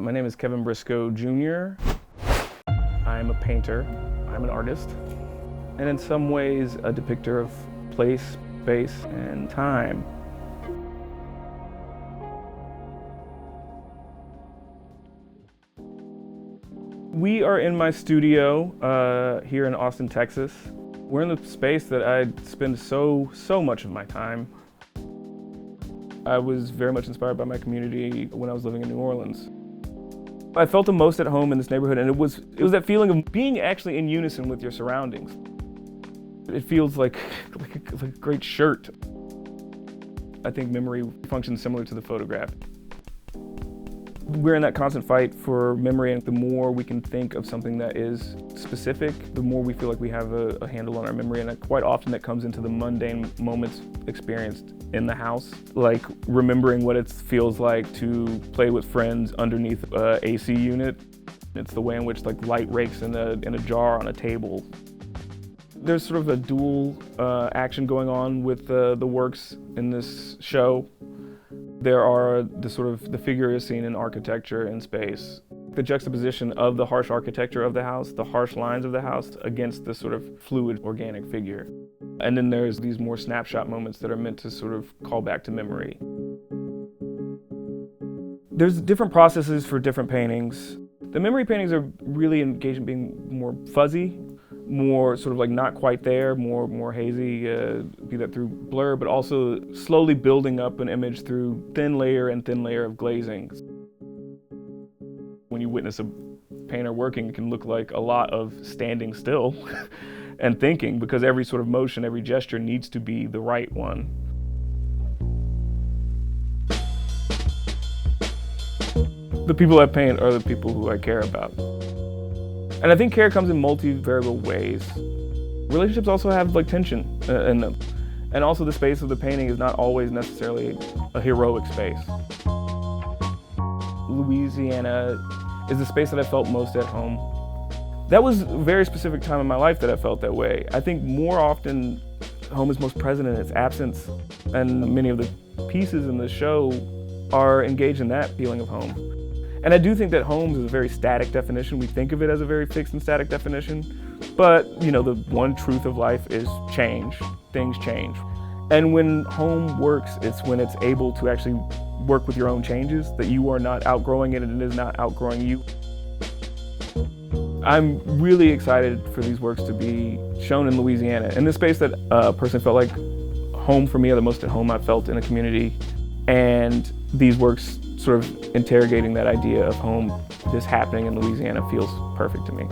My name is Kevin Brisco Jr. I'm a painter, I'm an artist, and in some ways a depictor of place, space, and time. We are in my studio here in Austin, Texas. We're in the space that I spend so much of my time. I was very much inspired by my community when I was living in New Orleans. I felt the most at home in this neighborhood, and it was that feeling of being actually in unison with your surroundings. It feels like a great shirt. I think memory functions similar to the photograph. We're in that constant fight for memory, and the more we can think of something that is specific, the more we feel like we have a handle on our memory, and quite often that comes into the mundane moments experienced in the house, like remembering what it feels like to play with friends underneath an AC unit. It's the way in which like light rakes in a jar on a table. There's sort of a dual action going on with the works in this show. There are the figure is seen in architecture and space. The juxtaposition of the harsh architecture of the house, the harsh lines of the house, against the sort of fluid, organic figure. And then there's these more snapshot moments that are meant to sort of call back to memory. There's different processes for different paintings. The memory paintings are really engaged in being more fuzzy, more sort of like not quite there, more hazy, be that through blur, but also slowly building up an image through thin layer of glazing. When you witness a painter working, it can look like a lot of standing still and thinking, because every sort of motion, every gesture needs to be the right one. The people I paint are the people who I care about. And I think care comes in multivariable ways. Relationships also have like tension in them. And also the space of the painting is not always necessarily a heroic space. Louisiana is the space that I felt most at home. That was a very specific time in my life that I felt that way. I think more often home is most present in its absence, and many of the pieces in the show are engaged in that feeling of home. And I do think that home is a very static definition. We think of it as a very fixed and static definition, but the one truth of life is change. Things change. And when home works, it's when it's able to actually work with your own changes, that you are not outgrowing it and it is not outgrowing you. I'm really excited for these works to be shown in Louisiana, in this space that personally felt like home for me, or the most at home I've felt in a community. And these works sort of interrogating that idea of home, this happening in Louisiana, feels perfect to me.